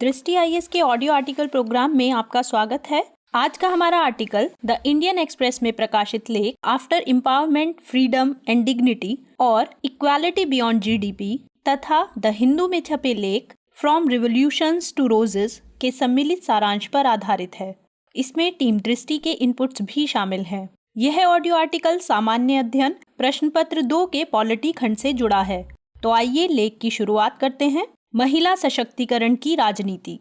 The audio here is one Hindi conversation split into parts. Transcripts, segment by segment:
दृष्टि आईएएस के ऑडियो आर्टिकल प्रोग्राम में आपका स्वागत है। आज का हमारा आर्टिकल द इंडियन एक्सप्रेस में प्रकाशित लेख after empowerment, freedom and dignity और इक्वालिटी बियॉन्ड जीडीपी तथा द हिंदू में छपे लेख फ्रॉम रिवोल्यूशंस टू रोजेस के सम्मिलित सारांश पर आधारित है। इसमें टीम दृष्टि के इनपुट्स भी शामिल हैं। यह ऑडियो आर्टिकल सामान्य अध्ययन प्रश्न पत्र 2 के पॉलिटी खंड से जुड़ा है। तो आइए लेख की शुरुआत करते हैं। महिला सशक्तिकरण की राजनीति।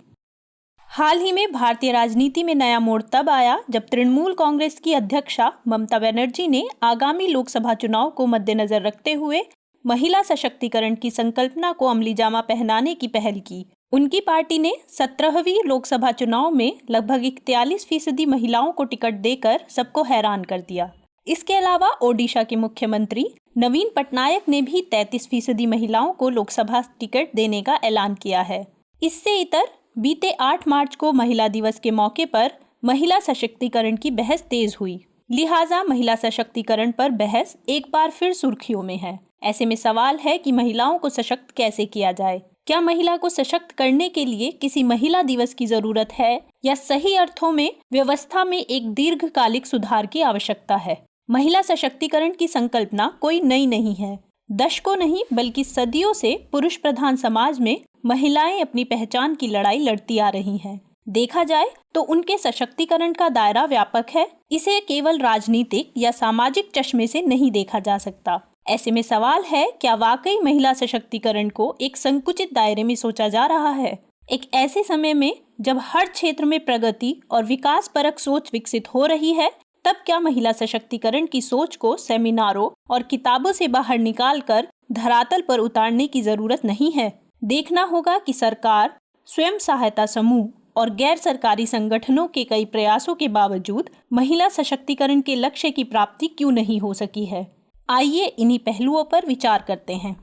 हाल ही में भारतीय राजनीति में नया मोड़ तब आया जब तृणमूल कांग्रेस की अध्यक्षा ममता बनर्जी ने आगामी लोकसभा चुनाव को मद्देनजर रखते हुए महिला सशक्तिकरण की संकल्पना को अमली जामा पहनाने की पहल की। उनकी पार्टी ने 17वीं लोकसभा चुनाव में लगभग 41% महिलाओं को टिकट देकर सबको हैरान कर दिया। इसके अलावा ओडिशा के मुख्यमंत्री नवीन पटनायक ने भी 33% महिलाओं को लोकसभा टिकट देने का ऐलान किया है। इससे इतर बीते 8 मार्च को महिला दिवस के मौके पर महिला सशक्तिकरण की बहस तेज हुई। लिहाजा महिला सशक्तिकरण पर बहस एक बार फिर सुर्खियों में है। ऐसे में सवाल है कि महिलाओं को सशक्त कैसे किया जाए। क्या महिला को सशक्त करने के लिए किसी महिला दिवस की जरूरत है या सही अर्थों में व्यवस्था में एक दीर्घकालिक सुधार की आवश्यकता है। महिला सशक्तिकरण की संकल्पना कोई नई नहीं है। दशकों नहीं बल्कि सदियों से पुरुष प्रधान समाज में महिलाएं अपनी पहचान की लड़ाई लड़ती आ रही हैं। देखा जाए तो उनके सशक्तिकरण का दायरा व्यापक है। इसे केवल राजनीतिक या सामाजिक चश्मे से नहीं देखा जा सकता। ऐसे में सवाल है, क्या वाकई महिला सशक्तिकरण को एक संकुचित दायरे में सोचा जा रहा है? एक ऐसे समय में जब हर क्षेत्र में प्रगति और विकास परक सोच विकसित हो रही है, तब क्या महिला सशक्तिकरण की सोच को सेमिनारों और किताबों से बाहर निकालकर धरातल पर उतारने की जरूरत नहीं है? देखना होगा कि सरकार, स्वयं सहायता समूह और गैर सरकारी संगठनों के कई प्रयासों के बावजूद महिला सशक्तिकरण के लक्ष्य की प्राप्ति क्यों नहीं हो सकी है। आइए इन्हीं पहलुओं पर विचार करते हैं।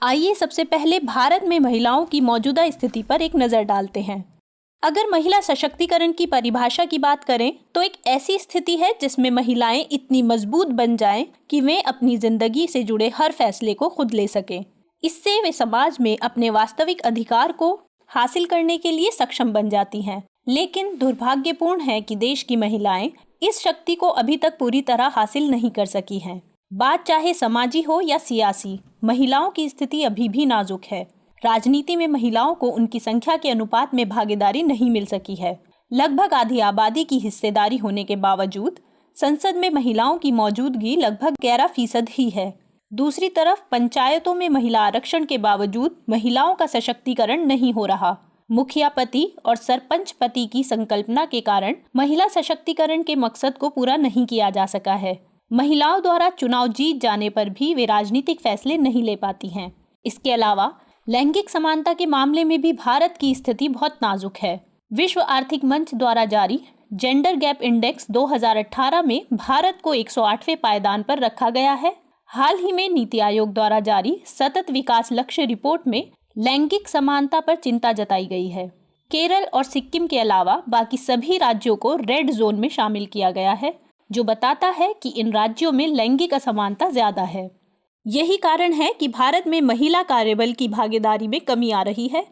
आइए सबसे पहले भारत में महिलाओं की मौजूदा स्थिति पर एक नजर डालते हैं। अगर महिला सशक्तिकरण की परिभाषा की बात करें तो एक ऐसी स्थिति है जिसमें महिलाएं इतनी मजबूत बन जाएं कि वे अपनी जिंदगी से जुड़े हर फैसले को खुद ले सकें। इससे वे समाज में अपने वास्तविक अधिकार को हासिल करने के लिए सक्षम बन जाती हैं। लेकिन दुर्भाग्यपूर्ण है कि देश की महिलाएं इस शक्ति को अभी तक पूरी तरह हासिल नहीं कर सकी हैं। बात चाहे समाजी हो या सियासी, महिलाओं की स्थिति अभी भी नाजुक है। राजनीति में महिलाओं को उनकी संख्या के अनुपात में भागीदारी नहीं मिल सकी है। लगभग आधी आबादी की हिस्सेदारी होने के बावजूद संसद में महिलाओं की मौजूदगी लगभग 11% ही है। दूसरी तरफ पंचायतों में महिला आरक्षण के बावजूद महिलाओं का सशक्तिकरण नहीं हो रहा। मुखिया पति और सरपंच पति की संकल्पना के कारण महिला सशक्तिकरण के मकसद को पूरा नहीं किया जा सका है। महिलाओं द्वारा चुनाव जीत जाने पर भी वे राजनीतिक फैसले नहीं ले पाती हैं। इसके अलावा लैंगिक समानता के मामले में भी भारत की स्थिति बहुत नाजुक है। विश्व आर्थिक मंच द्वारा जारी जेंडर गैप इंडेक्स 2018 में भारत को 108वें पायदान पर रखा गया है। हाल ही में नीति आयोग द्वारा जारी सतत विकास लक्ष्य रिपोर्ट में लैंगिक समानता पर चिंता जताई गई है। केरल और सिक्किम के अलावा बाकी सभी राज्यों को रेड जोन में शामिल किया गया है, जो बताता है कि इन राज्यों में लैंगिक असमानता ज्यादा है। यही कारण है कि भारत में महिला कार्यबल की भागीदारी में कमी आ रही है।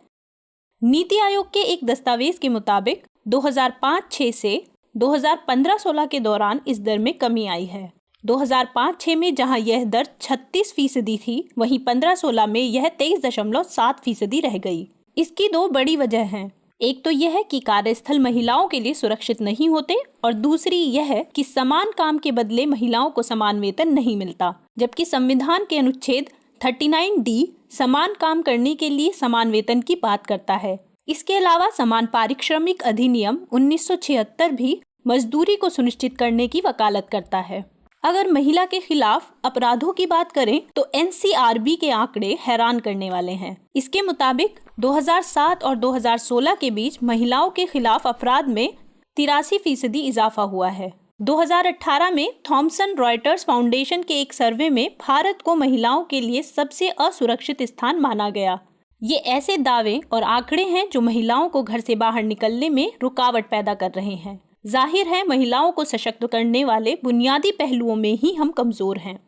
नीति आयोग के एक दस्तावेज के मुताबिक 2005-06 से 2015-16 के दौरान इस दर में कमी आई है। 2005-06 में जहां यह दर 36% थी, वहीं 15-16 में यह 23.7% रह गई। इसकी 2 बड़ी वजह हैं। एक तो यह कि कार्यस्थल महिलाओं के लिए सुरक्षित नहीं होते और दूसरी यह कि समान काम के बदले महिलाओं को समान वेतन नहीं मिलता, जबकि संविधान के अनुच्छेद 39D समान काम करने के लिए समान वेतन की बात करता है। इसके अलावा समान पारिश्रमिक अधिनियम 1976 भी मजदूरी को सुनिश्चित करने की वकालत करता है। अगर महिला के खिलाफ अपराधों की बात करें तो NCRB के आंकड़े हैरान करने वाले हैं। इसके मुताबिक 2007 और 2016 के बीच महिलाओं के खिलाफ अपराध में 83% इजाफा हुआ है। 2018 में थॉमसन रॉयटर्स फाउंडेशन के एक सर्वे में भारत को महिलाओं के लिए सबसे असुरक्षित स्थान माना गया। ये ऐसे दावे और आंकड़े हैं जो महिलाओं को घर से बाहर निकलने में रुकावट पैदा कर रहे हैं। जाहिर है महिलाओं को सशक्त करने वाले बुनियादी पहलुओं में ही हम कमजोर हैं।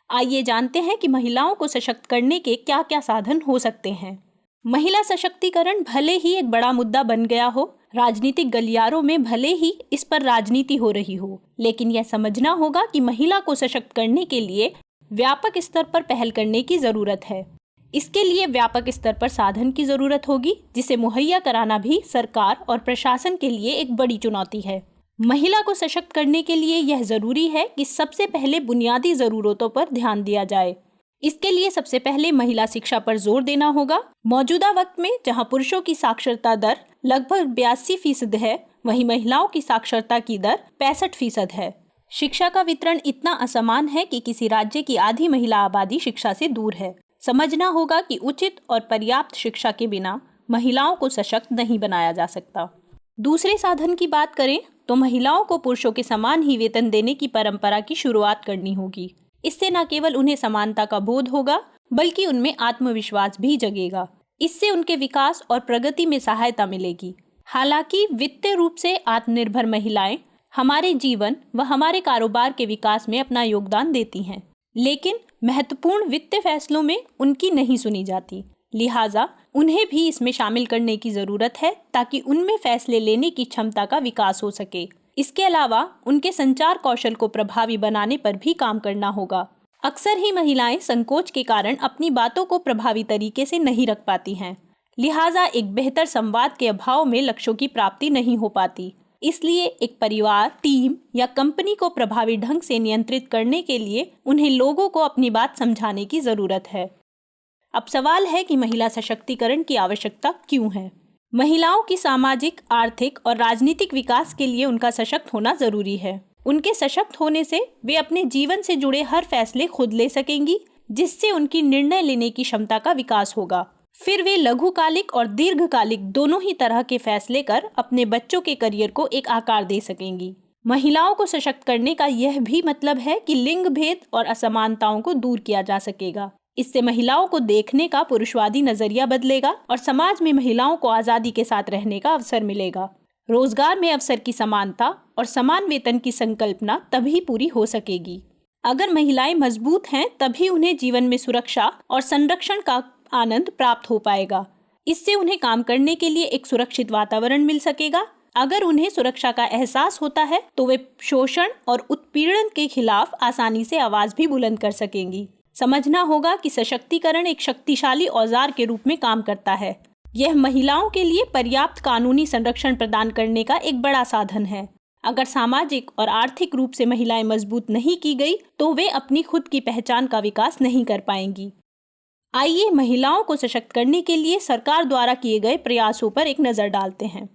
आइए जानते हैं कि महिलाओं को सशक्त करने के क्या क्या साधन हो सकते हैं। महिला सशक्तिकरण भले ही एक बड़ा मुद्दा बन गया हो, राजनीतिक गलियारों में भले ही इस पर राजनीति हो रही हो, लेकिन यह समझना होगा कि महिला को सशक्त करने के लिए व्यापक स्तर पर पहल करने की जरूरत है। इसके लिए व्यापक स्तर पर साधन की जरूरत होगी, जिसे मुहैया कराना भी सरकार और प्रशासन के लिए एक बड़ी चुनौती है। महिला को सशक्त करने के लिए यह जरूरी है कि सबसे पहले बुनियादी जरूरतों पर ध्यान दिया जाए। इसके लिए सबसे पहले महिला शिक्षा पर जोर देना होगा। मौजूदा वक्त में जहां पुरुषों की साक्षरता दर लगभग 82% है, वहीं महिलाओं की साक्षरता की दर 65% है। शिक्षा का वितरण इतना असमान है कि किसी राज्य की आधी महिला आबादी शिक्षा से दूर है। समझना होगा कि उचित और पर्याप्त शिक्षा के बिना महिलाओं को सशक्त नहीं बनाया जा सकता। दूसरे साधन की बात करें तो महिलाओं को पुरुषों के समान ही वेतन देने की परंपरा की शुरुआत करनी होगी। इससे न केवल उन्हें समानता का बोध होगा, बल्कि उनमें आत्मविश्वास भी जगेगा। इससे उनके विकास और प्रगति में सहायता मिलेगी। हालांकि वित्तीय रूप से आत्मनिर्भर महिलाएं हमारे जीवन व हमारे कारोबार के विकास में अपना योगदान देती हैं, लेकिन महत्वपूर्ण वित्तीय फैसलों में उनकी नहीं सुनी जाती। लिहाजा उन्हें भी इसमें शामिल करने की जरूरत है, ताकि उनमें फैसले लेने की क्षमता का विकास हो सके। इसके अलावा उनके संचार कौशल को प्रभावी बनाने पर भी काम करना होगा। अक्सर ही महिलाएं संकोच के कारण अपनी बातों को प्रभावी तरीके से नहीं रख पाती हैं। लिहाजा एक बेहतर संवाद के अभाव में लक्ष्यों की प्राप्ति नहीं हो पाती। इसलिए एक परिवार, टीम या कंपनी को प्रभावी ढंग से नियंत्रित करने के लिए उन्हें लोगों को अपनी बात समझाने की जरूरत है। अब सवाल है कि महिला सशक्तिकरण की आवश्यकता क्यों है? महिलाओं की सामाजिक, आर्थिक और राजनीतिक विकास के लिए उनका सशक्त होना जरूरी है। उनके सशक्त होने से वे अपने जीवन से जुड़े हर फैसले खुद ले सकेंगी, जिससे उनकी निर्णय लेने की क्षमता का विकास होगा। फिर वे लघुकालिक और दीर्घकालिक दोनों ही तरह के फैसले कर अपने बच्चों के करियर को एक आकार दे सकेंगी। महिलाओं को सशक्त करने का यह भी मतलब है कि लिंग भेद और असमानताओं को दूर किया जा सकेगा। इससे महिलाओं को देखने का पुरुषवादी नजरिया बदलेगा और समाज में महिलाओं को आजादी के साथ रहने का अवसर मिलेगा। रोजगार में अवसर की समानता और समान वेतन की संकल्पना तभी पूरी हो सकेगी। अगर महिलाएं मजबूत हैं, तभी उन्हें जीवन में सुरक्षा और संरक्षण का आनंद प्राप्त हो पाएगा। इससे उन्हें काम करने के लिए एक सुरक्षित वातावरण मिल सकेगा। अगर उन्हें सुरक्षा का एहसास होता है, तो वे शोषण और उत्पीड़न के खिलाफ आसानी से आवाज भी बुलंद कर सकेंगी। समझना होगा कि सशक्तिकरण एक शक्तिशाली औजार के रूप में काम करता है। यह महिलाओं के लिए पर्याप्त कानूनी संरक्षण प्रदान करने का एक बड़ा साधन है। अगर सामाजिक और आर्थिक रूप से महिलाएं मजबूत नहीं की गई, तो वे अपनी खुद की पहचान का विकास नहीं कर पाएंगी। आइए महिलाओं को सशक्त करने के लिए सरकार द्वारा किए गए प्रयासों पर एक नजर डालते हैं।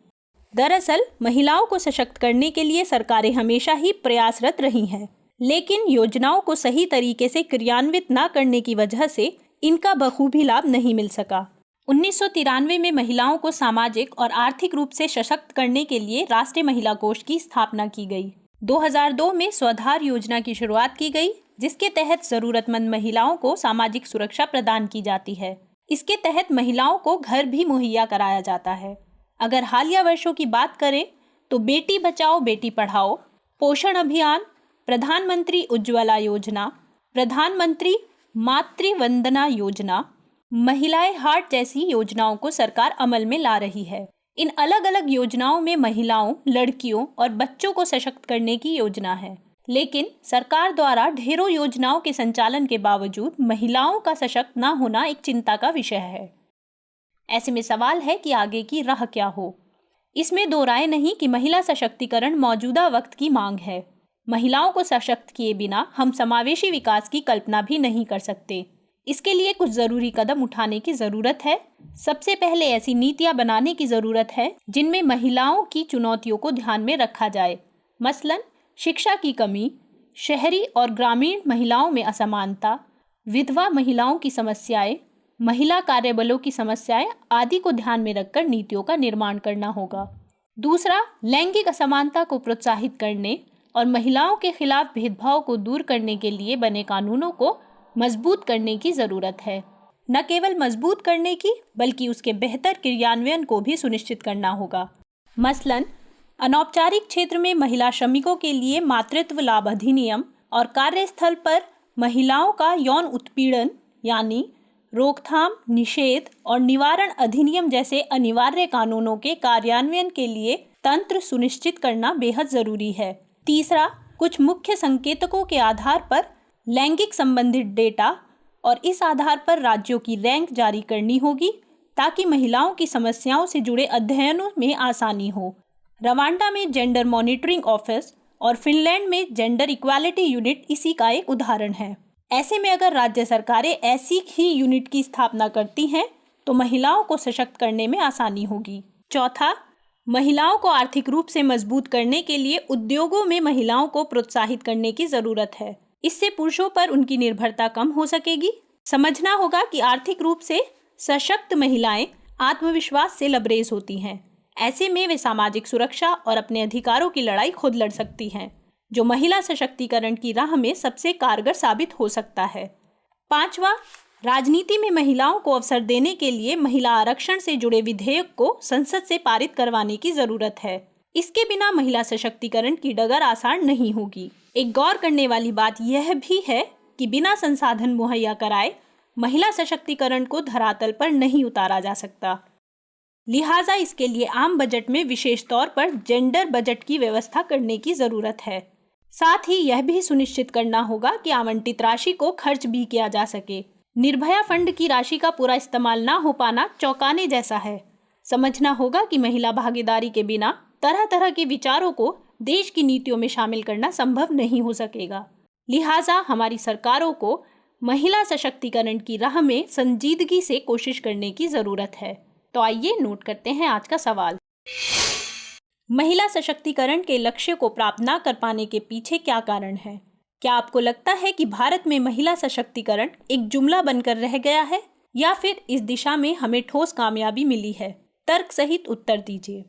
दरअसल महिलाओं को सशक्त करने के लिए सरकारें हमेशा ही प्रयासरत रही हैं, लेकिन योजनाओं को सही तरीके से क्रियान्वित न करने की वजह से इनका बखूबी लाभ नहीं मिल सका। 1993 में महिलाओं को सामाजिक और आर्थिक रूप से सशक्त करने के लिए राष्ट्रीय महिला कोष की स्थापना की गई। 2002 में स्वाधार योजना की शुरुआत की गई, जिसके तहत जरूरतमंद महिलाओं को सामाजिक सुरक्षा प्रदान की जाती है। इसके तहत महिलाओं को घर भी मुहैया कराया जाता है। अगर हालिया वर्षों की बात करें तो बेटी बचाओ बेटी पढ़ाओ, पोषण अभियान, प्रधानमंत्री उज्ज्वला योजना, प्रधानमंत्री मातृ वंदना योजना, महिलाएं हार्ट जैसी योजनाओं को सरकार अमल में ला रही है। इन अलग अलग योजनाओं में महिलाओं, लड़कियों और बच्चों को सशक्त करने की योजना है, लेकिन सरकार द्वारा ढेरों योजनाओं के संचालन के बावजूद महिलाओं का सशक्त न होना एक चिंता का विषय है। ऐसे में सवाल है कि आगे की राह क्या हो। इसमें दो राय नहीं कि महिला सशक्तिकरण मौजूदा वक्त की मांग है। महिलाओं को सशक्त किए बिना हम समावेशी विकास की कल्पना भी नहीं कर सकते। इसके लिए कुछ जरूरी कदम उठाने की जरूरत है। सबसे पहले ऐसी नीतियां बनाने की जरूरत है जिनमें महिलाओं की चुनौतियों को ध्यान में रखा जाए। मसलन शिक्षा की कमी, शहरी और ग्रामीण महिलाओं में असमानता, विधवा महिलाओं की समस्याएं, महिला कार्यबलों की समस्याएं आदि को ध्यान में रखकर नीतियों का निर्माण करना होगा। दूसरा, लैंगिक असमानता को प्रोत्साहित करने और महिलाओं के खिलाफ भेदभाव को दूर करने के लिए बने कानूनों को मजबूत करने की जरूरत है। न केवल मजबूत करने की, बल्कि उसके बेहतर क्रियान्वयन को भी सुनिश्चित करना होगा। मसलन अनौपचारिक क्षेत्र में महिला श्रमिकों के लिए मातृत्व लाभ अधिनियम और कार्यस्थल पर महिलाओं का यौन उत्पीड़न यानी रोकथाम, निषेध और निवारण अधिनियम जैसे अनिवार्य कानूनों के कार्यान्वयन के लिए तंत्र सुनिश्चित करना बेहद जरूरी है। तीसरा, कुछ मुख्य संकेतकों के आधार पर लैंगिक संबंधित डेटा और इस आधार पर राज्यों की रैंक जारी करनी होगी ताकि महिलाओं की समस्याओं से जुड़े अध्ययनों में आसानी हो। रवांडा में जेंडर मॉनिटरिंग ऑफिस और फिनलैंड में जेंडर इक्वालिटी यूनिट इसी का एक उदाहरण है। ऐसे में अगर राज्य सरकारें ऐसी ही यूनिट की स्थापना करती हैं तो महिलाओं को सशक्त करने में आसानी होगी। चौथा, महिलाओं को आर्थिक रूप से मजबूत करने के लिए उद्योगों में महिलाओं को प्रोत्साहित करने की जरूरत है। इससे पुरुषों पर उनकी निर्भरता कम हो सकेगी। समझना होगा कि आर्थिक रूप से सशक्त महिलाएं आत्मविश्वास से लबरेज होती हैं। ऐसे में वे सामाजिक सुरक्षा और अपने अधिकारों की लड़ाई खुद लड़ सकती हैं, जो महिला सशक्तिकरण की राह में सबसे कारगर साबित हो सकता है। पांचवा, राजनीति में महिलाओं को अवसर देने के लिए महिला आरक्षण से जुड़े विधेयक को संसद से पारित करवाने की जरूरत है। इसके बिना महिला सशक्तिकरण की डगर आसान नहीं होगी। एक गौर करने वाली बात यह भी है कि बिना संसाधन मुहैया कराए महिला सशक्तिकरण को धरातल पर नहीं उतारा जा सकता। लिहाजा इसके लिए आम बजट में विशेष तौर पर जेंडर बजट की व्यवस्था करने की जरूरत है। साथ ही यह भी सुनिश्चित करना होगा कि आवंटित राशि को खर्च भी किया जा सके। निर्भया फंड की राशि का पूरा इस्तेमाल ना हो पाना चौंकाने जैसा है। समझना होगा कि महिला भागीदारी के बिना तरह तरह के विचारों को देश की नीतियों में शामिल करना संभव नहीं हो सकेगा। लिहाजा हमारी सरकारों को महिला सशक्तिकरण की राह में संजीदगी से कोशिश करने की जरूरत है। तो आइए नोट करते हैं आज का सवाल। महिला सशक्तिकरण के लक्ष्य को प्राप्त न कर पाने के पीछे क्या कारण है? क्या आपको लगता है कि भारत में महिला सशक्तिकरण एक जुमला बनकर रह गया है या फिर इस दिशा में हमें ठोस कामयाबी मिली है? तर्क सहित उत्तर दीजिए।